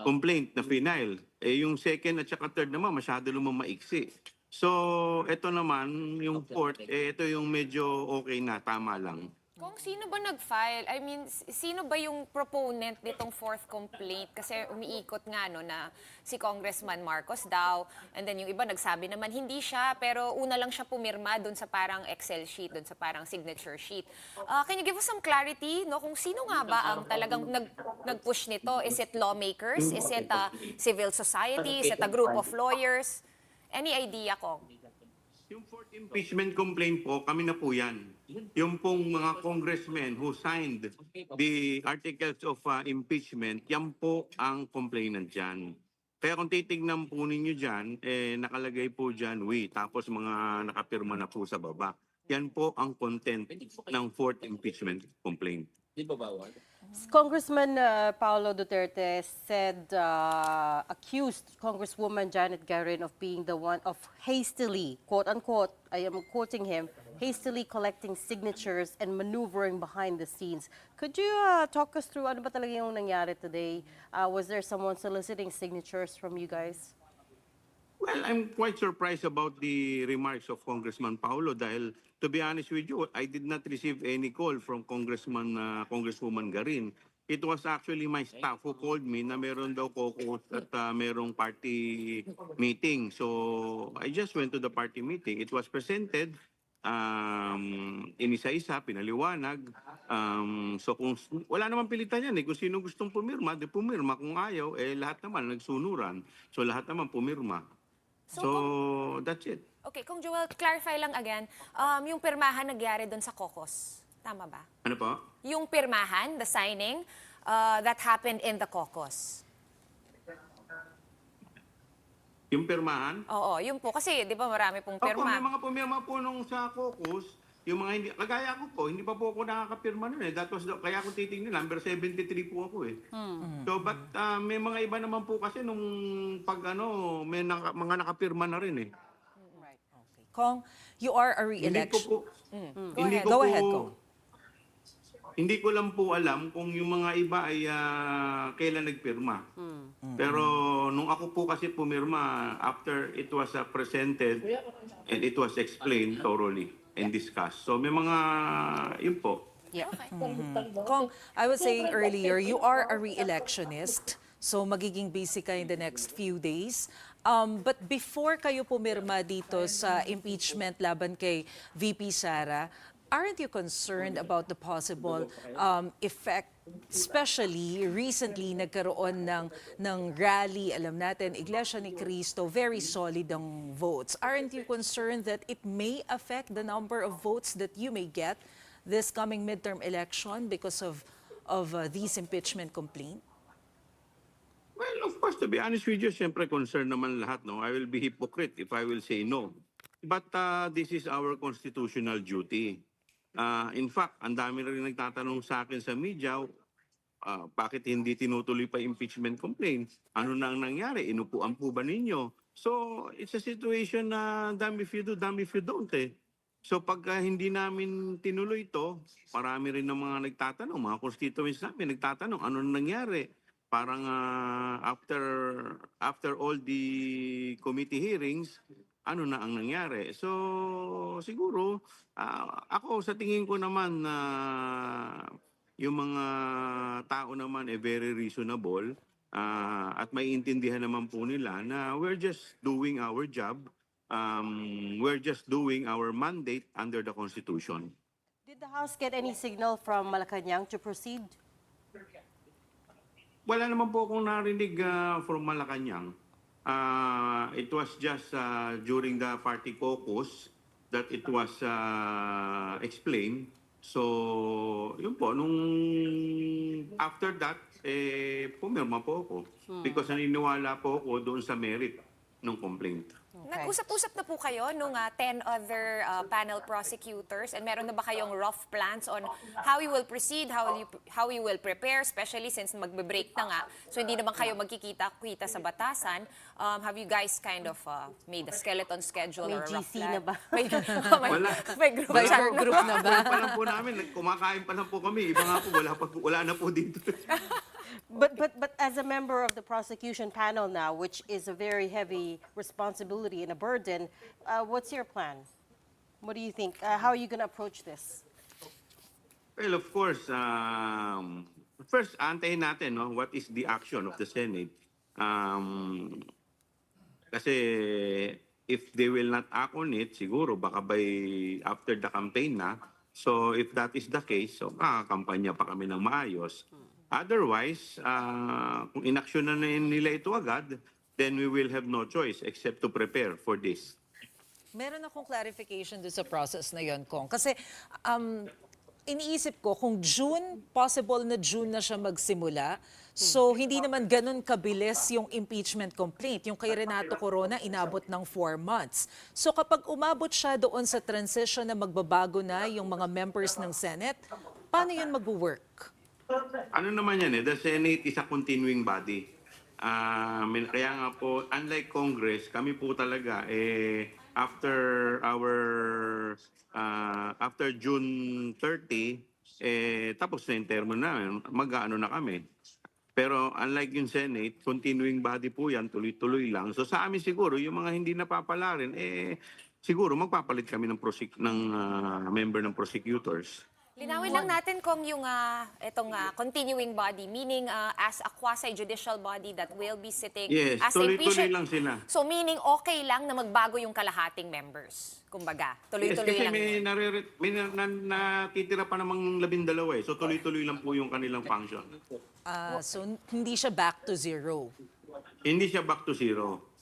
complaint na final. Yung second at saka third naman, masyado lumang maiksi. So, ito naman, yung fourth, ito yung medyo okay na, tama lang. Kung sino ba nag-file? I mean, sino ba yung proponent nitong fourth complaint? Kasi umiikot nga no, na si Congressman Marcos daw. And then yung iba nagsabi naman hindi siya, pero una lang siya pumirma doon sa parang Excel sheet, doon sa parang signature sheet. Can you give us some clarity no, kung sino nga ba ang talagang nag-push nito? Is it lawmakers? Is it civil society? Is it a group of lawyers? Any idea, Kong? Yung fourth impeachment complaint po, kami na po yan. Yung pong mga congressmen who signed the articles of impeachment, yan po ang complainant dyan. Kaya kung titignan po ninyo dyan, nakalagay po dyan, tapos mga nakapirma na po sa baba. Yan po ang content ng fourth impeachment complaint. Congressman Paulo Duterte said, accused Congresswoman Janet Garin of being the one of hastily, quote unquote, I am quoting him, hastily collecting signatures and maneuvering behind the scenes. Could you talk us through ano ba talaga yung nangyari today? Was there someone soliciting signatures from you guys? Well, I'm quite surprised about the remarks of Congressman Paulo dahil, to be honest with you, I did not receive any call from Congresswoman Garin. It was actually my staff who called me na meron daw caucus at merong party meeting. So I just went to the party meeting. It was presented, inisa-isa, pinaliwanag. So kung wala naman pilitan yan kung sino gustong pumirma, di pumirma. Kung ayaw, lahat naman nagsunuran. So lahat naman pumirma. So that's it. Okay, Kung Joel, clarify lang again, yung pirmahan nagyari doon sa caucus. Tama ba? Ano po? Yung pirmahan, the signing, that happened in the caucus. Yung pirmahan? Oo, yun po. Kasi di ba marami pong pirma. Opo, may mga pumirma po nung sa caucus. Yung mga hindi, kagaya ko po, hindi pa po ako nakakapirma nun That was, kaya kung titingnan, number 73 po ako So, but may mga iba naman po kasi nung pag may mga nakapirma na rin Right. Okay. Kong, you are a re-election. Go ahead, Kong. Hindi ko lang po alam kung yung mga iba ay kailan nagpirma. Pero nung ako po kasi pumirma, after it was presented and it was explained thoroughly and discussed. So may mga, yun po. Yeah. Okay. Kong, I was saying earlier, you are a re-electionist. So magiging busy ka in the next few days. But before kayo pumirma dito sa impeachment laban kay VP Sara, Aren't you concerned about the possible effect, especially recently nagkaroon ng rally, alam natin, Iglesia ni Cristo, very solid ang votes. Aren't you concerned that it may affect the number of votes that you may get this coming midterm election because of these impeachment complaints? Well, of course, to be honest with you, siyempre concern naman lahat, no? I will be hypocrite if I will say no. But this is our constitutional duty. In fact, ang dami na rin nagtatanong sa akin sa media, bakit hindi tinutuloy pa impeachment complaint? Ano na ang nangyari? Inupuan po ba ninyo? So, it's a situation na damn if you do, damn if you don't eh. So, pagka hindi namin tinuloy ito, marami rin ng mga nagtatanong, mga constituents namin nagtatanong, ano na nangyari? Parang after all the committee hearings, ano na ang nangyari. So, siguro, ako sa tingin ko naman na yung mga tao naman very reasonable at maiintindihan naman po nila na we're just doing our job. We're just doing our mandate under the Constitution. Did the House get any signal from Malacanang to proceed? Wala naman po akong narinig from Malacanang. It was just during the party caucus that it was explained. So, yun po, nung after that, pumirma po ako. Because naniniwala po ako doon sa merit ng complaint. Nag-usap-usap na po kayo nung 10 other panel prosecutors and meron na ba kayong rough plans on how you will proceed, how you will prepare, especially since magbe-break na nga. So hindi naman kayo magkikita-kita sa batasan. Have you guys kind of made a skeleton schedule or a rough GC plan? na ba? May group chat group na ba? Pa lang po namin, kumakain pa lang po kami. Iba nga po, wala na po dito. But as a member of the prosecution panel now, which is a very heavy responsibility and a burden, what's your plan? What do you think? How are you going to approach this? Well, of course, first, antayin natin what is the action of the Senate. Kasi if they will not act on it, siguro baka by after the campaign na. So if that is the case, so kampanya pa kami ng maayos. Otherwise, kung inaksyon na nila ito agad, then we will have no choice except to prepare for this. Meron akong clarification doon sa process na yon, Kong. Kasi iniisip ko, kung June, possible na June na siya magsimula, so hindi naman ganun kabilis yung impeachment complaint. Yung kay Renato Corona, inabot ng 4 months. So kapag umabot siya doon sa transition na magbabago na yung mga members ng Senate, paano yun mag-work? Ano naman yan the Senate is a continuing body. Kaya nga po, unlike Congress, kami po talaga after June 30, tapos na yung termo namin, mag-ano na kami. Pero unlike yung Senate, continuing body po yan, tuloy-tuloy lang. So sa amin siguro, yung mga hindi napapala rin, siguro magpapalit kami ng member ng prosecutors. Linawin lang natin kung yung itong continuing body, meaning as a quasi-judicial body that will be sitting Yes, as tuloy-tuloy lang sila. So meaning okay lang na magbago yung kalahating members. Kumbaga, tuloy-tuloy yes, kasi lang. may natitira pa namang 12 so tuloy-tuloy lang po yung kanilang function. So hindi siya back to zero. Hindi siya back to zero.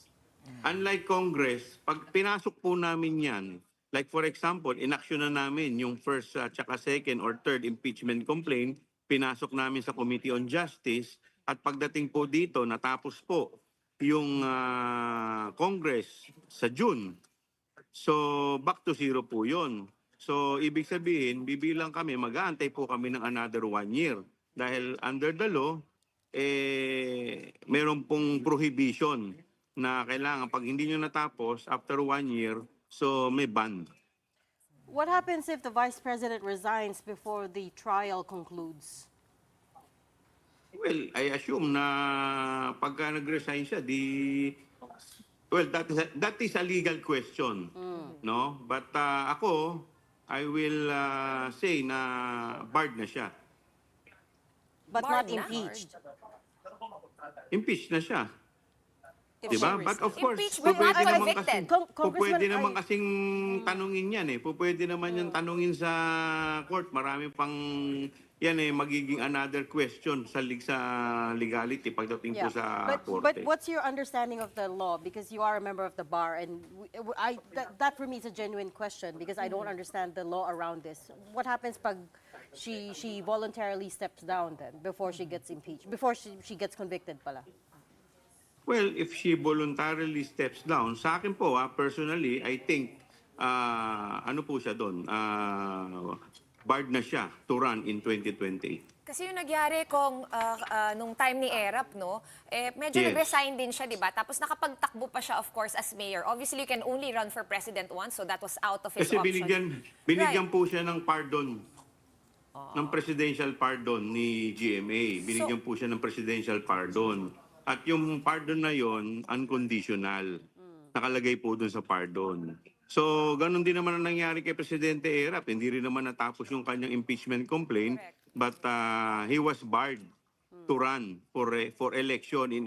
Unlike Congress, pag pinasok po namin yan, like for example, inaksyon na namin yung first tsaka second or third impeachment complaint, pinasok namin sa Committee on Justice at pagdating po dito, natapos po yung Congress sa June. So back to zero po yun. So ibig sabihin, bibilang kami, mag-aantay po kami ng another 1 year. Dahil under the law, meron pong prohibition na kailangan pag hindi nyo natapos after 1 year, so may ban. What happens if the Vice President resigns before the trial concludes? Well, I assume na pagka nag-resign siya, that is a legal question. No? But ako, I will say na barred na siya. But Barred not na? impeached. Impeached na siya. If Diba? she But of resigned. course, Impeached but not convicted. pwede naman kasing tanungin yan eh. Pwede naman yung tanungin sa court. Marami pang yan eh, magiging another question sa legality pagdating po sa But korte. what's your understanding of the law? Because you are a member of the bar, and that for me is a genuine question because I don't understand the law around this. What happens pag she voluntarily steps down then before she gets impeached, before she gets convicted pala? Well, if she voluntarily steps down, sa akin po, personally, I think, ano po siya doon, barred na siya to run in 2028. Kasi yung nagyari kung nung time ni Erap, no, medyo Yes. nag-resign din siya, di ba? Tapos nakapagtakbo pa siya, of course, as mayor. Obviously, you can only run for president once, so that was out of his Kasi option. binigyan po siya ng pardon, ng presidential pardon ni GMA. Binigyan po siya ng presidential pardon. At yung pardon na yon unconditional. Nakalagay po dun sa pardon. So, ganun din naman ang nangyari kay Presidente Erap. Hindi rin naman natapos yung kanyang impeachment complaint. But he was barred to run for election in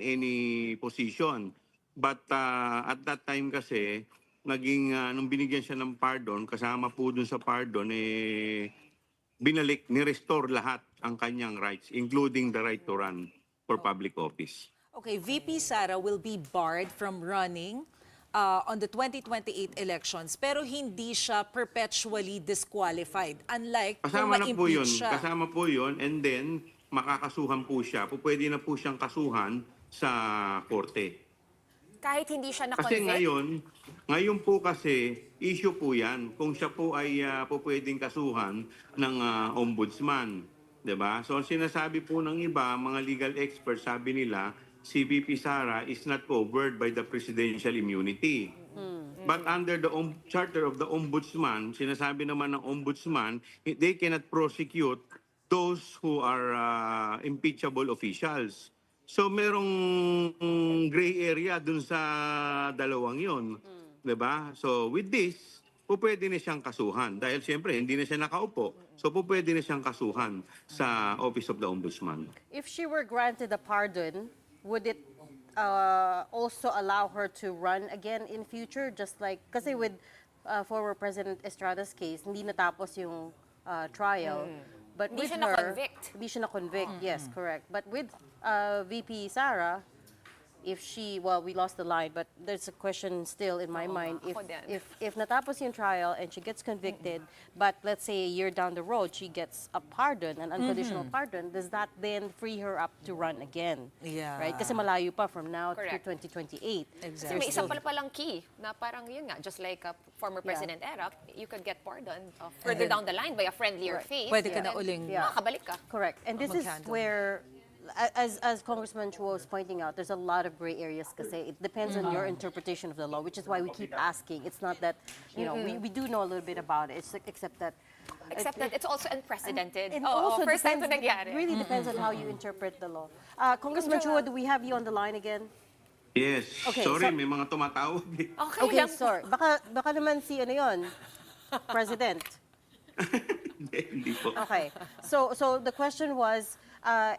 any position. But at that time kasi, nung binigyan siya ng pardon, kasama po dun sa pardon, ni-restore lahat ang kanyang rights, including the right to run for public office. Okay, VP Sara will be barred from running on the 2028 elections, pero hindi siya perpetually disqualified. Unlike kung ma-impeach siya. Kasama po yun, and then makakasuhan po siya. Pwede na po siyang kasuhan sa korte. Kahit hindi siya Kasi na-convict? ngayon po kasi, issue po yan. Kung siya po ay pwedeng kasuhan ng ombudsman. Diba? So, sinasabi po ng iba, mga legal experts, sabi nila, si VP Sara is not covered by the presidential immunity. But under the charter of the ombudsman, sinasabi naman ng ombudsman, they cannot prosecute those who are impeachable officials. So, merong gray area dun sa dalawang yon, diba? So, with this, pwede na siyang kasuhan. Dahil siyempre, hindi na siya nakaupo. So, pwede na siyang kasuhan sa Office of the Ombudsman. If she were granted a pardon, would it also allow her to run again in future? Just like, kasi with former President Estrada's case, hindi natapos yung trial. But Hindi with siya her, na-convict. Hindi siya na-convict, yes, correct. But with VP Sara, if she, well, we lost the line, but there's a question still in my mind. Ako din. If natapos yung trial and she gets convicted, but let's say a year down the road, she gets a pardon, an unconditional pardon, does that then free her up to run again? Yeah. Right? Kasi malayo pa from now Correct. to 2028. Kasi may isa palang key na parang yun nga, just like former President Erap, you could get pardoned further down the line by a friendlier face. Pwede ka na uling. Makakabalik ka. Correct. And this is Mag-handle. where, as Congressman Chua was pointing out, there's a lot of gray areas kasi it depends on your interpretation of the law, which is why we keep asking. It's not that, you know, we do know a little bit about it, except that It's also unprecedented. it Oo, also first time ito depends, nangyari. really depends on how you interpret the law. Congressman Chua, do we have you on the line again? Yes. Okay, Sorry, so- may mga tumatawag. Okay, Okay, lang. sorry. Baka naman si ano yun, President. Hindi po. Okay. So the question was,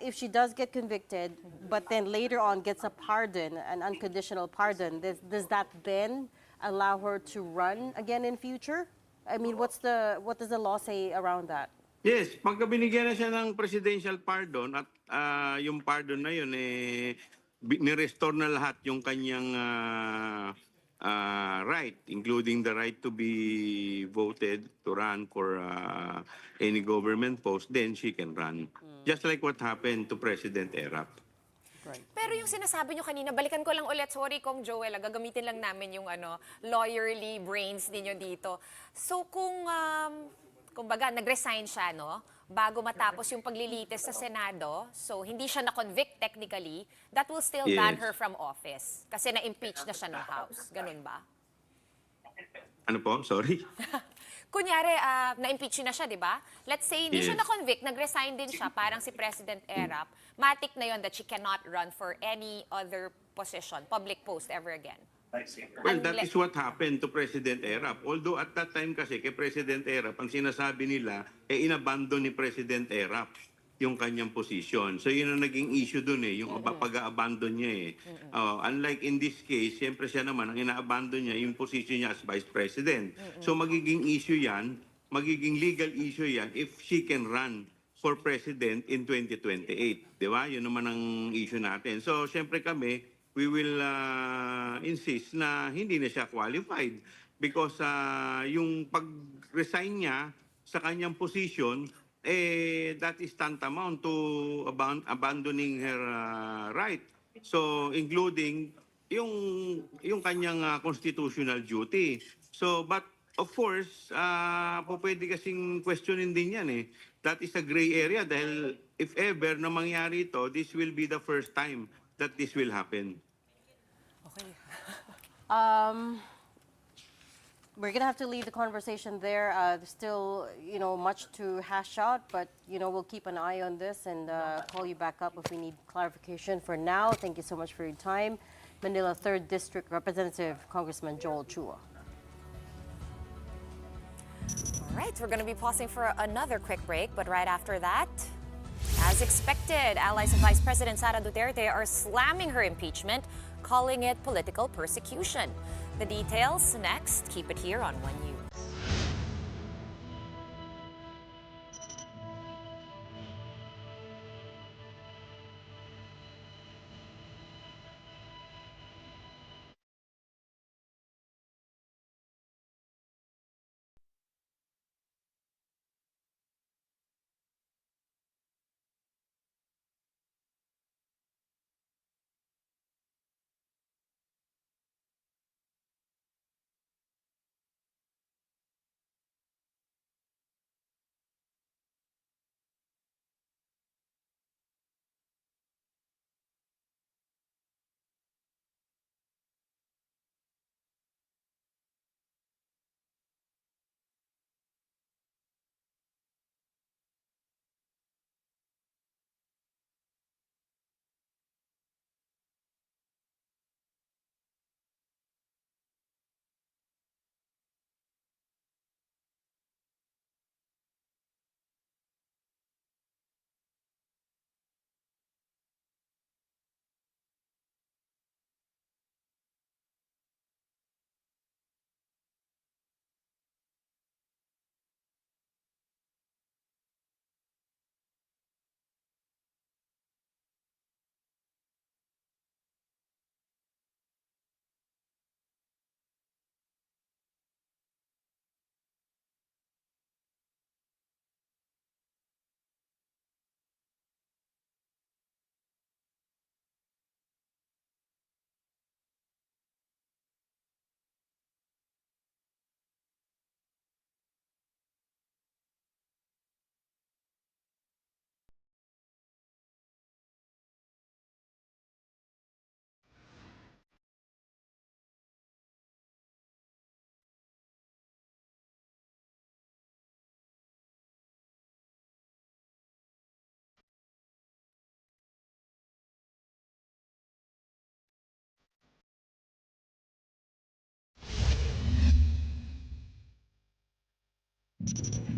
if she does get convicted, but then later on gets a pardon, an unconditional pardon, does that then allow her to run again in future? I mean, what does the law say around that? Yes, pagka binigyan na siya ng presidential pardon at yung pardon na yun, ni-restore na lahat yung kanyang right, including the right to be voted to run for any government post, then she can run. Just like what happened to President Erap. Pero yung sinasabi nyo kanina, balikan ko lang ulit, sorry Kong Joel, gagamitin lang namin yung lawyerly brains ninyo dito. So kumbaga, nag-resign siya, no? Bago matapos yung paglilitis sa Senado, so hindi siya na-convict technically, that will still ban her from office. Kasi na-impeach na siya ng House. Ganun ba? Ano po? Sorry. Kunyari, na-impeach na siya, di ba? Let's say, hindi siya na-convict, nag-resign din siya, parang si President Erap. Matik na yon that she cannot run for any other position, public post ever again. Well, that is what happened to President Erap. Although at that time kasi kay President Erap, ang sinasabi nila, inabandon ni President Erap yung kanyang posisyon. So yun ang naging issue dun yung pag-abandon niya unlike in this case, siyempre siya naman, ang ina-abandon niya yung position niya as Vice President. So magiging issue yan, magiging legal issue yan if she can run for President in 2028. Di ba? Yun naman ang issue natin. So siyempre kami, we will insist na hindi na siya qualified because yung pag-resign niya sa kanyang position, that is tantamount to abandoning her right. So, including yung kanyang constitutional duty. So, but of course, pwede kasing questionin din yan That is a gray area dahil if ever na mangyari ito, this will be the first time that this will happen. Okay. We're gonna have to leave the conversation there. There's still, much to hash out, but we'll keep an eye on this and call you back up if we need clarification. For now, thank you so much for your time, Manila 3rd District Representative Congressman Joel Chua. All right, we're going to be pausing for another quick break, but right after that, as expected, allies of Vice President Sara Duterte are slamming her impeachment, calling it political persecution. The details next. Keep it here on One News.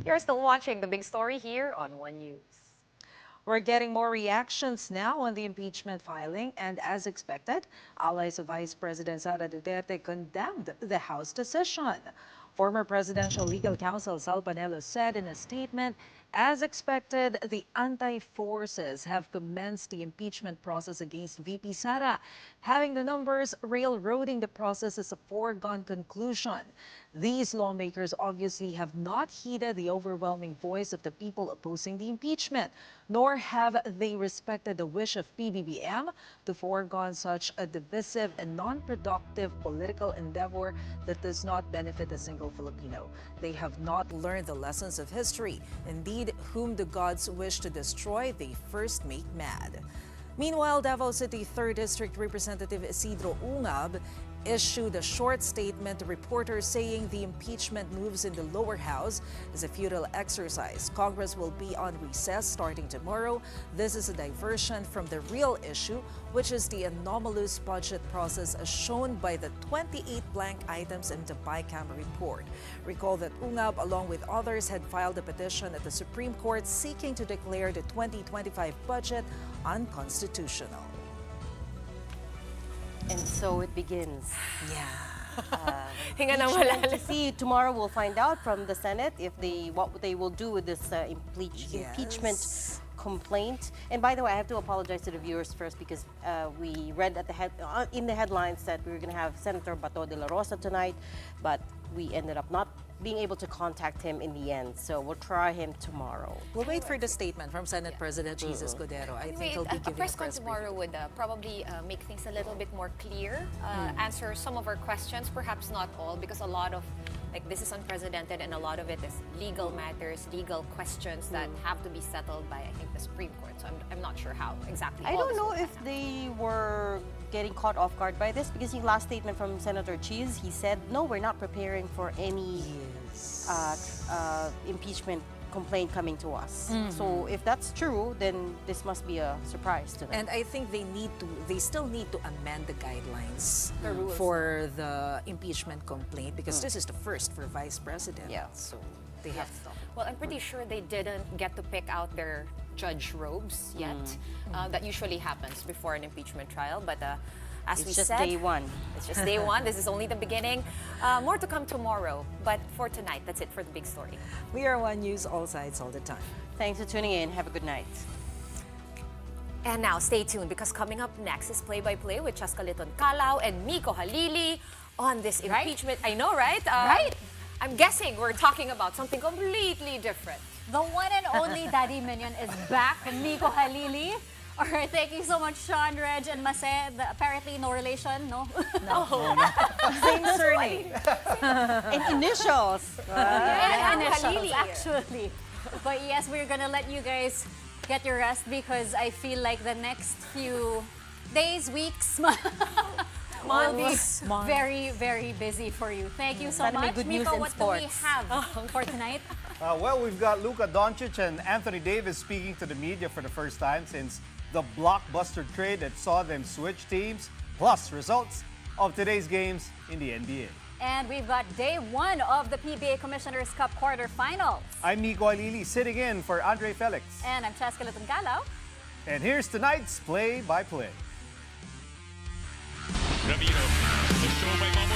You're still watching The Big Story here on One News. We're getting more reactions now on the impeachment filing, and as expected, allies of Vice President Sara Duterte condemned the House decision. Former Presidential Legal Counsel Sal Panelo said in a statement, as expected, the anti-forces have commenced the impeachment process against VP Sara. Having the numbers railroading the process is a foregone conclusion. These lawmakers obviously have not heeded the overwhelming voice of the people opposing the impeachment, nor have they respected the wish of PBBM to forego such a divisive and non-productive political endeavor that does not benefit a single Filipino. They have not learned the lessons of history. Indeed, whom the gods wish to destroy, they first make mad. Meanwhile, Davao City 3rd District Representative Isidro Ungab issued a short statement to reporters saying the impeachment moves in the lower house is a futile exercise. Congress will be on recess starting tomorrow. This is a diversion from the real issue, which is the anomalous budget process as shown by the 28 blank items in the bicameral report. Recall that UNGAB, along with others, had filed a petition at the Supreme Court seeking to declare the 2025 budget unconstitutional. And so it begins. Yeah. Hinga na Impeachment. malalim. See, tomorrow we'll find out from the Senate if what they will do with this impeachment complaint. And by the way, I have to apologize to the viewers first because we read at in the headlines that we were going to have Senator Bato de la Rosa tonight, but we ended up not being able to contact him in the end. So we'll try him tomorrow. We'll wait for the statement from Senate President Jesus Escudero. I think he'll be a giving press con tomorrow would probably make things a little bit more clear, answer some of our questions, perhaps not all, because a lot of this is unprecedented and a lot of it is legal matters, legal questions that have to be settled by, I think, the Supreme Court. So I'm not sure how exactly. I don't know if they were getting caught off guard by this because the last statement from Senator Cheese, he said, no, we're not preparing for any impeachment complaint coming to us. So if that's true, then this must be a surprise to them. And I think they still need to amend the guidelines The rules. for the impeachment complaint because this is the first for Vice President. Yeah. So they have to. Well, I'm pretty sure they didn't get to pick out their judge robes yet. That usually happens before an impeachment trial, but as we It's just said, day one. It's just day one. This is only the beginning. More to come tomorrow. But for tonight, that's it for the big story. We are One News, all sides, all the time. Thanks for tuning in. Have a good night. And now, stay tuned because coming up next is Play-by-Play with Chaskaliton Calao and Miko Halili on this impeachment. I know, right? Right. I'm guessing we're talking about something completely different. The one and only Daddy Minion is back, Miko Halili. All right, thank you so much, Shawn, Reg, and Mase. Apparently, no relation, no? No. Same surname. And initials. And initials, Halili. actually. But yes, we're gonna let you guys get your rest because I feel like the next few days, weeks, will be very, very busy for you. Thank you so Sana may much. good news Miko, in what do we sports. have for tonight? Well, we've got Luka Doncic and Anthony Davis speaking to the media for the first time since the blockbuster trade that saw them switch teams, plus results of today's games in the NBA. And we've got day one of the PBA Commissioner's Cup quarterfinals. I'm Miko Halili, sitting in for Andre Felix. And I'm Chaskaliton Calao. And here's tonight's play-by-play. Ramiro, the show by Mama